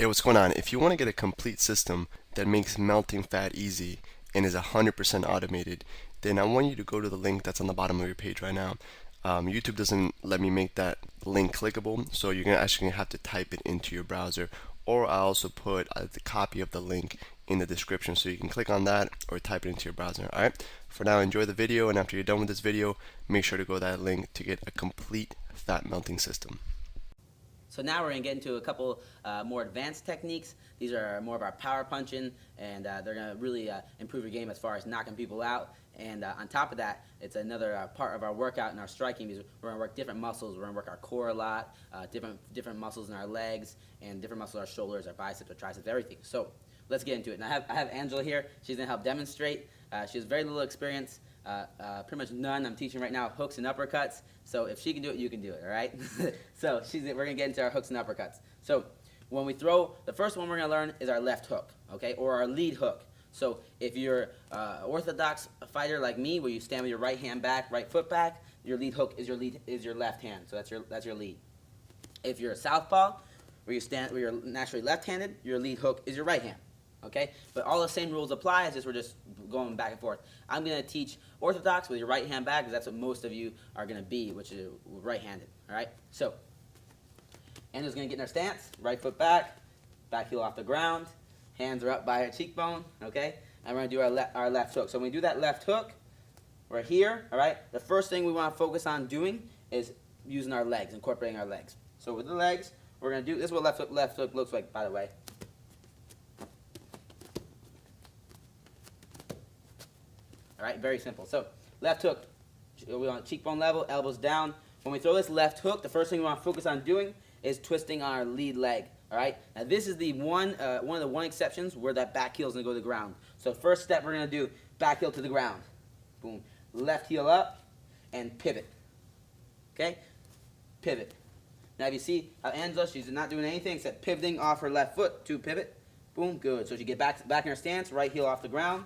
Hey, what's going on? If you want to get a complete system that makes melting fat easy and is 100% automated, then I want you to go to the link that's on the bottom of your page right now. YouTube doesn't let me make that link clickable, so you're actually gonna have to type it into your browser, or I also put the copy of the link in the description so you can click on that or type it into your browser. Alright, for now, enjoy the video, and after you're done with this video, make sure to go to that link to get a complete fat melting system. So now we're going to get into a couple more advanced techniques. These are more of our power punching, and they're going to really improve your game as far as knocking people out. And on top of that, it's another part of our workout and our striking, because we're going to work different muscles. We're going to work our core a lot, different muscles in our legs, and different muscles in our shoulders, our biceps, our triceps, everything. So let's get into it. And I have Angela here. She's going to help demonstrate. She has very little experience. Pretty much none. I'm teaching right now hooks and uppercuts. So if she can do it, you can do it, all right? So we're going to get into our hooks and uppercuts. So when we throw, the first one we're going to learn is our left hook, okay, or our lead hook. So if you're an orthodox fighter like me, where you stand with your right hand back, right foot back, your lead hook is your left hand. So that's your lead. If you're a southpaw, where you're naturally left-handed, your lead hook is your right hand. Okay, but all the same rules apply. It's just we're just going back and forth. I'm going to teach orthodox with your right hand back, because that's what most of you are going to be, which is right-handed. All right, so Anna's going to get in our stance, right foot back, back heel off the ground, hands are up by her cheekbone. Okay, and we're going to do our left hook. So when we do that left hook, we're here. All right, the first thing we want to focus on doing is using our legs, incorporating our legs. So with the legs, we're going to do this. Is what left hook looks like, by the way. All right, very simple. So left hook, we want cheekbone level, elbows down. When we throw this left hook, the first thing we want to focus on doing is twisting our lead leg. All right. Now this is the one of the exceptions where that back heel is going to go to the ground. So first step we're going to do, back heel to the ground. Boom. Left heel up and pivot. Okay. Pivot. Now if you see how Angela, she's not doing anything except pivoting off her left foot to pivot. Boom. Good. So she get back in her stance, right heel off the ground.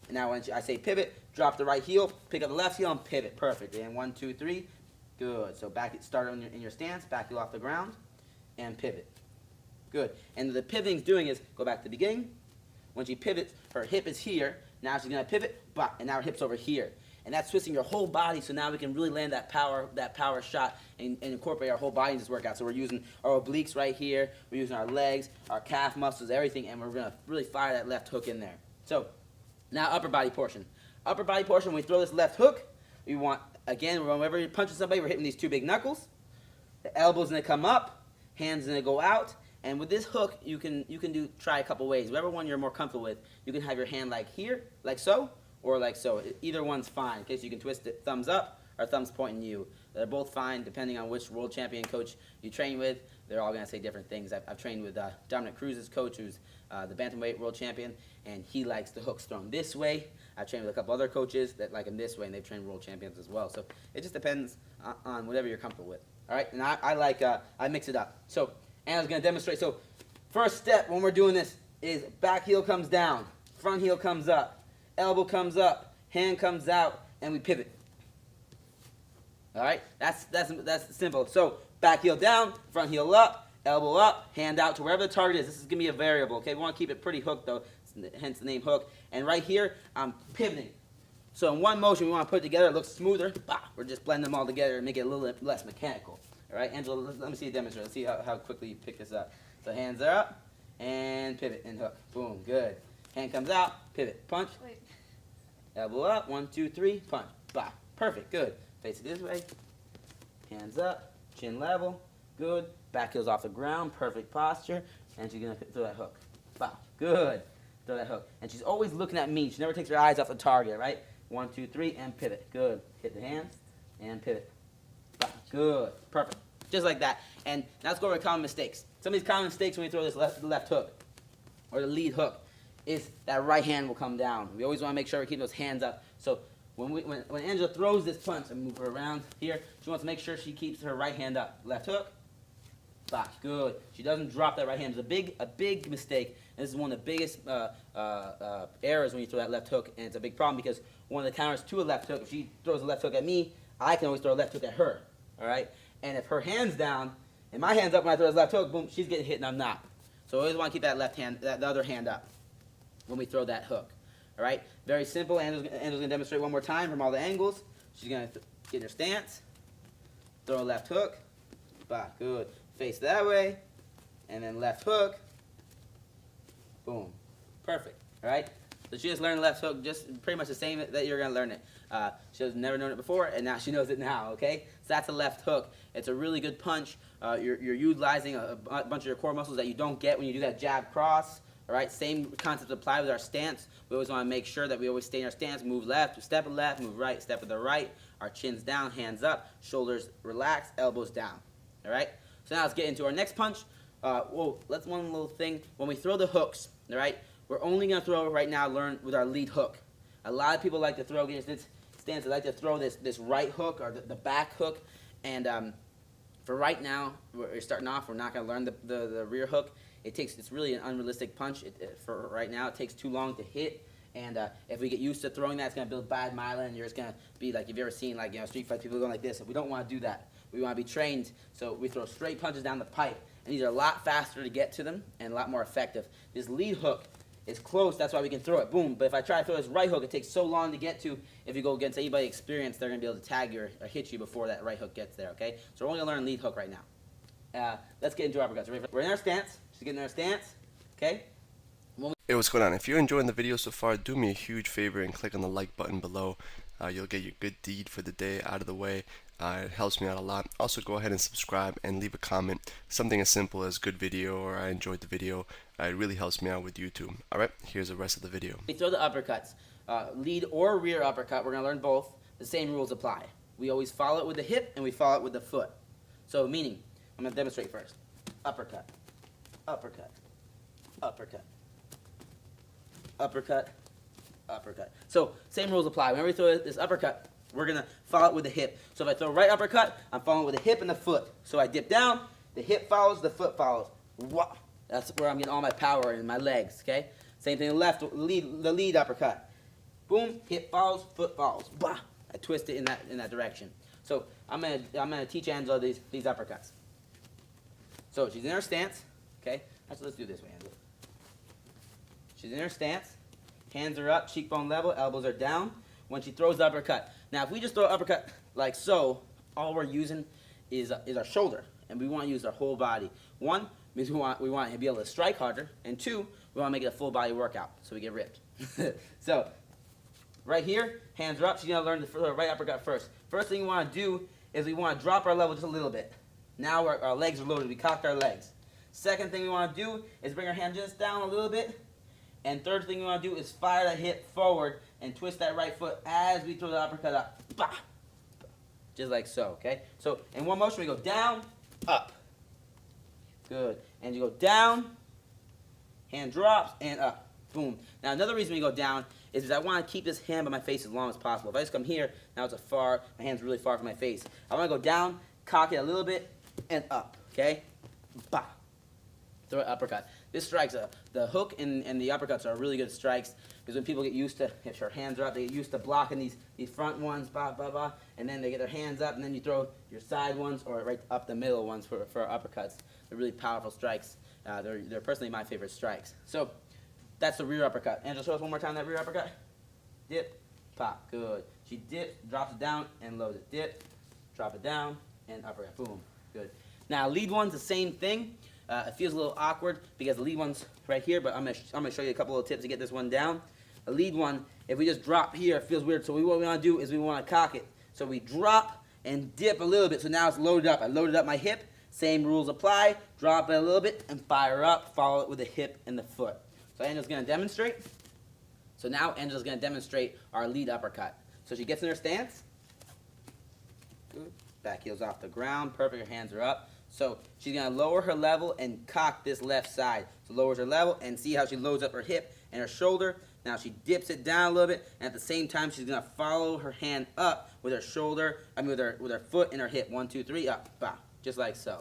And now when I say pivot, drop the right heel, pick up the left heel, and pivot. Perfect. And 1, 2, 3. Good. So start in your stance, back heel off the ground, and pivot. Good. And the pivoting's doing is, go back to the beginning. When she pivots, her hip is here. Now she's going to pivot, and now her hip's over here. And that's twisting your whole body, so now we can really land that power shot and incorporate our whole body in this workout. So we're using our obliques right here. We're using our legs, our calf muscles, everything, and we're going to really fire that left hook in there. So now upper body portion. Upper body portion, when we throw this left hook, we want, again, whenever you're punching somebody, we're hitting these two big knuckles. The elbow's going to come up, hands going to go out, and with this hook, you can try a couple ways. Whatever one you're more comfortable with, you can have your hand like here, like so, or like so. Either one's fine. Okay, so you can twist it thumbs up or thumbs pointing you. They're both fine depending on which world champion coach you train with. They're all going to say different things. I've trained with Dominic Cruz's coach, who's the bantamweight world champion, and he likes the hooks thrown this way. I've trained with a couple other coaches that like them this way, and they've trained world champions as well. So it just depends on whatever you're comfortable with. All right, and I mix it up. So Anna's going to demonstrate. So first step when we're doing this is back heel comes down, front heel comes up, elbow comes up, hand comes out, and we pivot. All right, that's simple. So back heel down, front heel up, elbow up, hand out to wherever the target is. This is going to be a variable, okay? We want to keep it pretty hooked, though, hence the name hook. And right here, I'm pivoting. So in one motion, we want to put it together. It looks smoother. Bah, we're just blending them all together and make it a little less mechanical. All right, Angela, let me see you demonstrate. Let's see how quickly you pick this up. So hands are up, and pivot, and hook. Boom, good. Hand comes out, pivot, punch. Wait. Elbow up, 1, 2, 3, punch. Bah, perfect, good. Face it this way. Hands up, chin level, good. Back heel's off the ground, perfect posture. And she's going to throw that hook. Wow, good. Throw that hook. And she's always looking at me. She never takes her eyes off the target, right? 1, 2, 3, and pivot. Good. Hit the hands, and pivot. Wow, good. Perfect. Just like that. And now let's go over common mistakes. Some of these common mistakes when we throw this left hook, or the lead hook, is that right hand will come down. We always want to make sure we keep those hands up. So when Angela throws this punch, I move her around here, she wants to make sure she keeps her right hand up. Left hook, bah, good. She doesn't drop that right hand. It's a big mistake. And this is one of the biggest errors when you throw that left hook, and it's a big problem because one of the counters to a left hook, if she throws a left hook at me, I can always throw a left hook at her, all right? And if her hand's down and my hand's up when I throw this left hook, boom, she's getting hit and I'm not. So always want to keep that left hand, the other hand up when we throw that hook. All right, very simple. Angela's going to demonstrate one more time from all the angles. She's going to get in her stance, throw a left hook, bah, good. Face that way, and then left hook, boom, perfect. All right, so she just learned left hook, just pretty much the same that you're going to learn it. She has never known it before, and now she knows it now. Okay, so that's a left hook. It's a really good punch. You're utilizing a bunch of your core muscles that you don't get when you do that jab cross. All right, same concept apply with our stance. We always want to make sure that we always stay in our stance, move left, step with left, move right, step with the right. Our chin's down, hands up, shoulders relaxed, elbows down. All right, so now let's get into our next punch. Whoa, let's one little thing. When we throw the hooks, all right, we're only going to throw right now, learn with our lead hook. A lot of people like to throw, get this stance, they like to throw this right hook or the back hook. And for right now, we're starting off, we're not going to learn the rear hook. It's really an unrealistic punch. For right now, it takes too long to hit. And if we get used to throwing that, it's going to build bad myelin. And you're just going to be like, if you've ever seen like, street fight people going like this. We don't want to do that. We want to be trained. So we throw straight punches down the pipe. And these are a lot faster to get to them and a lot more effective. This lead hook is close. That's why we can throw it. Boom. But if I try to throw this right hook, it takes so long to get to. If you go against anybody experienced, they're going to be able to tag you or hit you before that right hook gets there. Okay? So we're only going to learn lead hook right now. Let's get into uppercuts. We're in our stance. She's getting in our stance. Okay? Hey, what's going on? If you're enjoying the video so far, do me a huge favor and click on the like button below. You'll get your good deed for the day out of the way. It helps me out a lot. Also, go ahead and subscribe and leave a comment. Something as simple as good video or I enjoyed the video. It really helps me out with YouTube. Alright, here's the rest of the video. We throw the uppercuts. Lead or rear uppercut, we're going to learn both. The same rules apply. We always follow it with the hip and we follow it with the foot. So meaning, I'm going to demonstrate first. Uppercut, uppercut, uppercut, uppercut, uppercut. So same rules apply. Whenever we throw this uppercut, we're going to follow it with the hip. So if I throw right uppercut, I'm following with the hip and the foot. So I dip down, the hip follows, the foot follows. Wah! That's where I'm getting all my power in my legs, okay? Same thing left, the lead uppercut. Boom, hip follows, foot follows. Bah! I twist it in that direction. So I'm gonna teach Angela these uppercuts. So she's in her stance, okay? Actually, let's do it this way, Angela. She's in her stance, hands are up, cheekbone level, elbows are down. When she throws the uppercut. Now, if we just throw an uppercut like so, all we're using is our shoulder, and we want to use our whole body. One means we want to be able to strike harder, and two, we want to make it a full body workout so we get ripped. So, right here, hands are up. She's going to learn the right uppercut first. First thing we want to do is we want to drop our level just a little bit. Now our legs are loaded. We cocked our legs. Second thing we want to do is bring our hand just down a little bit. And third thing we want to do is fire that hip forward and twist that right foot as we throw the uppercut up. Bah! Just like so, okay? So in one motion we go down, up. Good. And you go down, hand drops, and up. Boom. Now another reason we go down is I want to keep this hand by my face as long as possible. If I just come here, now it's my hand's really far from my face. I want to go down, cock it a little bit, and up, okay? Bah! Throw an uppercut. This strikes, the hook and the uppercuts are really good strikes because when people get used to, if their hands are up, they get used to blocking these front ones, bah, bah, bah, and then they get their hands up, and then you throw your side ones or right up the middle ones for uppercuts. They're really powerful strikes. They're personally my favorite strikes. So that's the rear uppercut. Angela, show us one more time that rear uppercut. Dip, pop, good. She dips, drops it down, and loads it. Dip, drop it down, and uppercut. Boom, good. Now lead one's the same thing. It feels a little awkward because the lead one's right here, but I'm gonna show you a couple of tips to get this one down. The lead one, if we just drop here, it feels weird. So what we want to do is we want to cock it. So we drop and dip a little bit. So now it's loaded up. I loaded up my hip. Same rules apply. Drop it a little bit and fire up. Follow it with the hip and the foot. So Angela's gonna demonstrate. So now Angela's gonna demonstrate our lead uppercut. So she gets in her stance. Good. Back heels off the ground. Perfect. Her hands are up. So she's going to lower her level and cock this left side. So lowers her level and see how she loads up her hip and her shoulder. Now she dips it down a little bit, and at the same time she's going to follow her hand up with her shoulder, with her foot and her hip. 1, 2, 3, up, bah, just like so.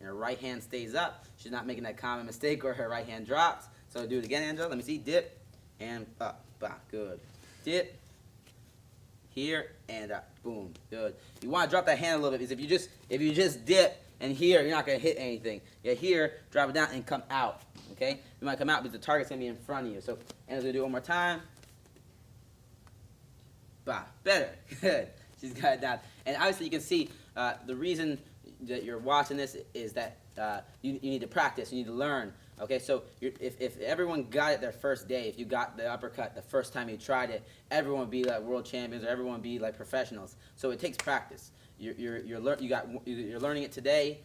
And her right hand stays up. She's not making that common mistake where her right hand drops. So do it again, Angela. Let me see. Dip and up, bah, good. Dip. Here and up, boom, good. You want to drop that hand a little bit because if you just dip, And here, you're not going to hit anything. Yeah, here, drop it down and come out. Okay? You might come out because the target's going to be in front of you. So, Angela's going to do it one more time. Bah, better. Good. She's got it down. And obviously, you can see the reason that you're watching this is that you need to practice. You need to learn. Okay, so if everyone got it their first day, if you got the uppercut the first time you tried it, everyone would be like world champions, or everyone would be like professionals. So it takes practice. You're learning it today.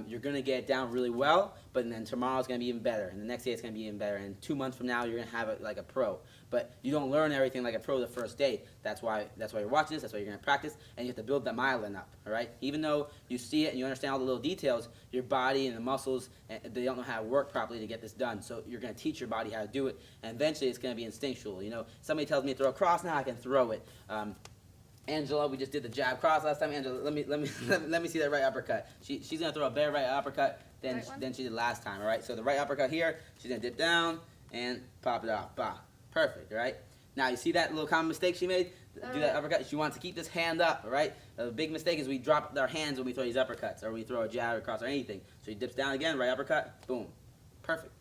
You're gonna get it down really well, but then tomorrow's gonna be even better, and the next day it's gonna be even better, and 2 months from now you're gonna have it like a pro. But you don't learn everything like a pro the first day. That's why you're watching this. That's why you're gonna practice, and you have to build that myelin up. All right. Even though you see it and you understand all the little details, your body and the muscles they don't know how to work properly to get this done. So you're gonna teach your body how to do it, and eventually it's gonna be instinctual. You know, somebody tells me to throw a cross, now I can throw it. Angela, we just did the jab cross last time. Angela, let me see that right uppercut. She's gonna throw a better right uppercut than she did last time. All right. So the right uppercut here, she's gonna dip down and pop it off. Bah, perfect. All right. Now you see that little common mistake she made? Do that uppercut. She wants to keep this hand up. All right. The big mistake is we drop our hands when we throw these uppercuts, or we throw a jab or cross or anything. So she dips down again, right uppercut, boom, perfect.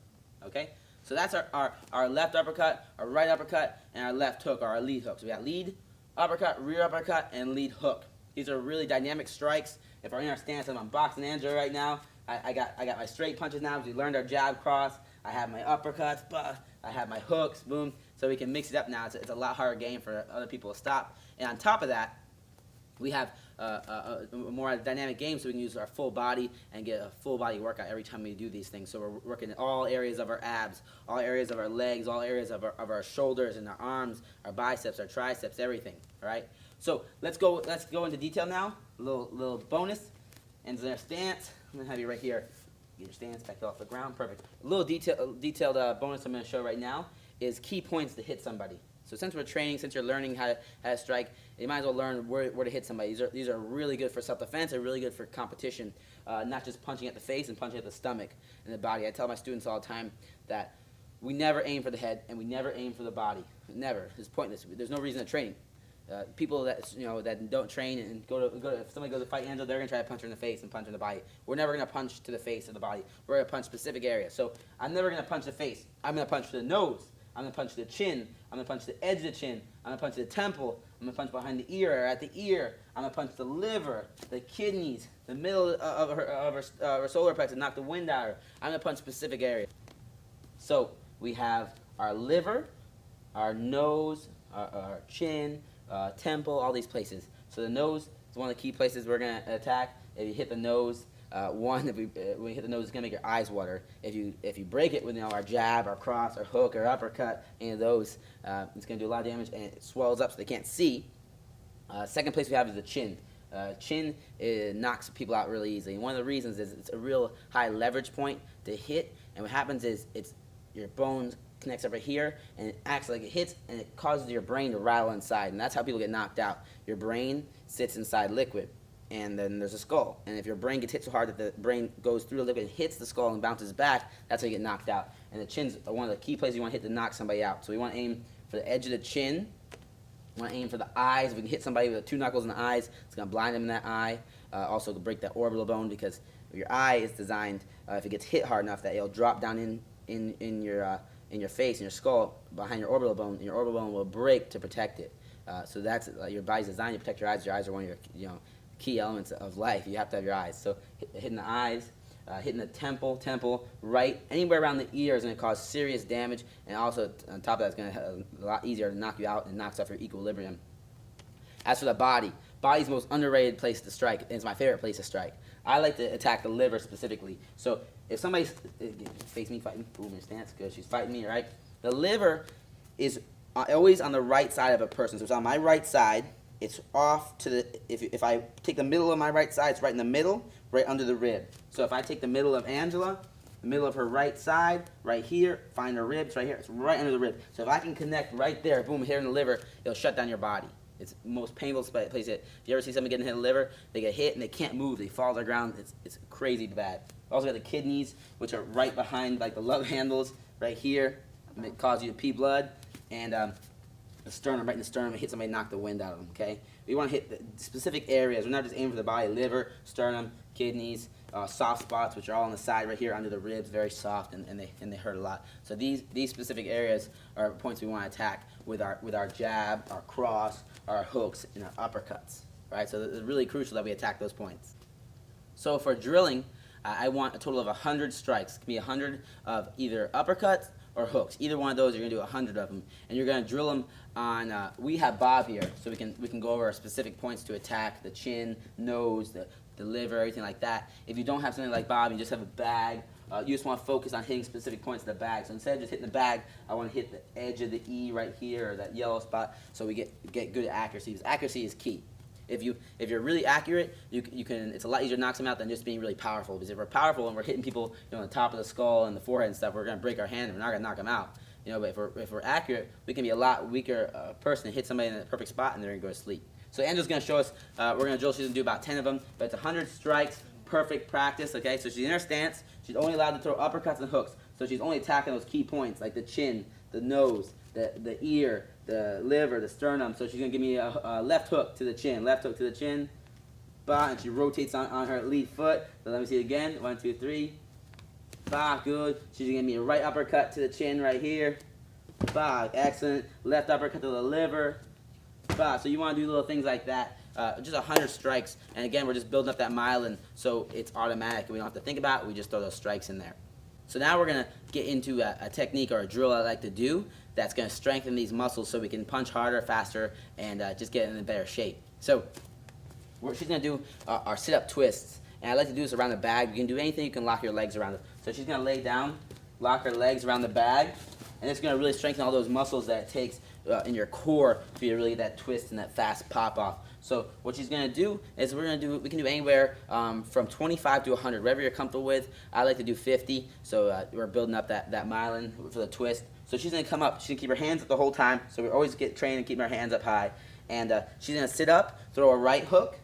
Okay. So that's our left uppercut, our right uppercut, and our left hook, or our lead hook. So we got lead, uppercut, rear uppercut, and lead hook. These are really dynamic strikes. If we're in our stance, I'm boxing Angela right now. I got my straight punches now because we learned our jab cross. I have my uppercuts, I have my hooks, boom. So we can mix it up now. It's a lot harder game for other people to stop. And on top of that, we have a more dynamic game, so we can use our full body and get a full body workout every time we do these things. So we're working all areas of our abs, all areas of our legs, all areas of our shoulders and our arms, our biceps, our triceps, everything. All right. So let's go into detail now. A little bonus. And their stance. I'm gonna have you right here. Get your stance back off the ground. Perfect. A little detailed bonus I'm gonna show right now is key points to hit somebody. So since we're training, since you're learning how to strike, you might as well learn where to hit somebody. These are really good for self-defense. They're really good for competition, not just punching at the face and punching at the stomach and the body. I tell my students all the time that we never aim for the head and we never aim for the body. Never. It's pointless. There's no reason to train. People that don't train and go to if somebody goes to fight Angela, they're gonna try to punch her in the face and punch her in the body. We're never gonna punch to the face or the body. We're gonna punch specific areas. So I'm never gonna punch the face. I'm gonna punch to the nose. I'm going to punch the chin. I'm going to punch the edge of the chin. I'm going to punch the temple. I'm going to punch behind the ear or at the ear. I'm going to punch the liver, the kidneys, the middle of her solar plexus and knock the wind out of her. I'm going to punch specific areas. So we have our liver, our nose, our chin, temple, all these places. So the nose is one of the key places we're going to attack. If you hit the nose, if we hit the nose, it's gonna make your eyes water. If you break it with our jab, our cross, our hook, or uppercut, any of those, it's gonna do a lot of damage and it swells up so they can't see. Second place we have is the chin. Chin knocks people out really easily. And one of the reasons is it's a real high leverage point to hit. And what happens is your bone connects over here and it acts like it hits and it causes your brain to rattle inside. And that's how people get knocked out. Your brain sits inside liquid. And then there's a skull. And if your brain gets hit so hard that the brain goes through the liquid, hits the skull and bounces back, that's how you get knocked out. And the chin's one of the key places you want to hit to knock somebody out. So we want to aim for the edge of the chin. We want to aim for the eyes. If we can hit somebody with 2 knuckles in the eyes, it's going to blind them in that eye. Also to break that orbital bone because your eye is designed, if it gets hit hard enough, that it'll drop down in your face, in your skull, behind your orbital bone, and your orbital bone will break to protect it. So that's your body's designed to protect your eyes. Your eyes are one of your key elements of life. You have to have your eyes. So hitting the eyes, hitting the temple, right, anywhere around the ear is going to cause serious damage, and also on top of that, it's going to be a lot easier to knock you out and knocks off your equilibrium. As for the body's the most underrated place to strike. It's my favorite place to strike. I like to attack the liver specifically. So if somebody's face me fighting, boom, in stance, good, she's fighting me, right? The liver is always on the right side of a person. So it's on my right side. It's off to the, if I take the middle of my right side, it's right in the middle, right under the rib. So if I take the middle of Angela, the middle of her right side, right here, find her ribs right here, it's right under the rib. So if I can connect right there, boom, here in the liver, it'll shut down your body. It's the most painful place. If you ever see somebody getting hit in the liver, they get hit and they can't move, they fall to the ground, it's crazy bad. Also got the kidneys, which are right behind like the love handles, right here, and it causes you to pee blood, and the sternum, right in the sternum, and hit somebody, knock the wind out of them, okay? We want to hit the specific areas. We're not just aiming for the body, liver, sternum, kidneys, soft spots, which are all on the side right here under the ribs, very soft, and they hurt a lot. So these specific areas are points we want to attack with our jab, our cross, our hooks, and our uppercuts. Right? So it's really crucial that we attack those points. So for drilling, I want a total of 100 strikes. It can be 100 of either uppercuts or hooks. Either one of those, you're going to do 100 of them, and you're going to drill them on. We have Bob here, so we can go over our specific points to attack: the chin, nose, the liver, everything like that. If you don't have something like Bob, you just have a bag. You just want to focus on hitting specific points of the bag. So instead of just hitting the bag, I want to hit the edge of the E right here, or that yellow spot, so we get good accuracy. Because accuracy is key. If you're really accurate, you can. It's a lot easier to knock them out than just being really powerful. Because if we're powerful and we're hitting people, on the top of the skull and the forehead and stuff, we're gonna break our hand and we're not gonna knock them out. But if we're accurate, we can be a lot weaker person and hit somebody in the perfect spot and they're gonna go to sleep. So Angela's gonna show us. We're gonna drill. She's gonna do about 10 of them, but it's 100 strikes, perfect practice. Okay, so she's in her stance. She's only allowed to throw uppercuts and hooks. So she's only attacking those key points like the chin, the nose, the ear, the liver, the sternum. So she's going to give me a left hook to the chin, bah, and she rotates on her lead foot. So let me see it again. 1, 2, 3. Bah, good. She's going to give me a right uppercut to the chin right here. Bah, excellent. Left uppercut to the liver. Bah, so you want to do little things like that. Just 100 strikes. And again, we're just building up that myelin so it's automatic. We don't have to think about it. We just throw those strikes in there. So now we're going to get into a technique or a drill I like to do that's going to strengthen these muscles so we can punch harder, faster, and just get in a better shape. So she's going to do our sit-up twists. And I like to do this around the bag. You can do anything. You can lock your legs around it. So she's going to lay down, lock her legs around the bag, and it's going to really strengthen all those muscles that it takes in your core for you to really get that twist and that fast pop-off. So what she's going to do is we can do anywhere from 25 to 100, whatever you're comfortable with. I like to do 50, so we're building up that myelin for the twist. So she's going to come up. She's going to keep her hands up the whole time, so we always get trained and keep our hands up high. And she's going to sit up, throw a right hook,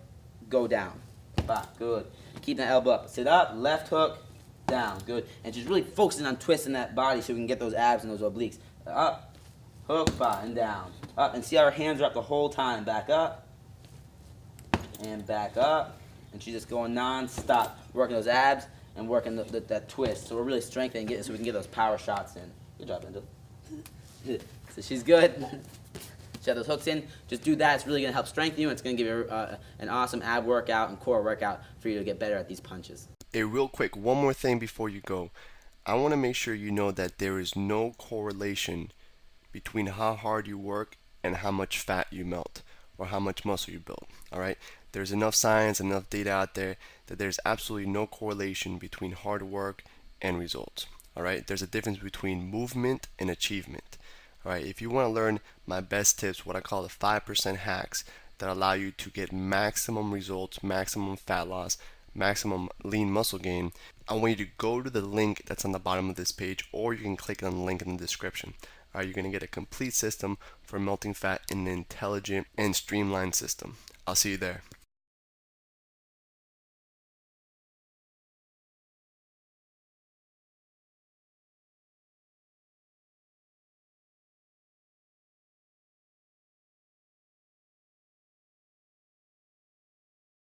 go down. Bah, good. Keep that elbow up. Sit up, left hook, down. Good. And she's really focusing on twisting that body so we can get those abs and those obliques. Up, hook, bah, and down. Up, and see how her hands are up the whole time. Back up. And back up, and she's just going non-stop, working those abs and working that twist. So we're really strengthening it so we can get those power shots in. Good job, Angel. So she's good. She has those hooks in. Just do that. It's really going to help strengthen you, and it's going to give you an awesome ab workout and core workout for you to get better at these punches. Hey, real quick, one more thing before you go. I want to make sure you know that there is no correlation between how hard you work and how much fat you melt or how much muscle you build. All right? There's enough science, enough data out there that there's absolutely no correlation between hard work and results. All right? There's a difference between movement and achievement. All right? If you want to learn my best tips, what I call the 5% hacks that allow you to get maximum results, maximum fat loss, maximum lean muscle gain, I want you to go to the link that's on the bottom of this page, or you can click on the link in the description. All right, you're going to get a complete system for melting fat in an intelligent and streamlined system. I'll see you there.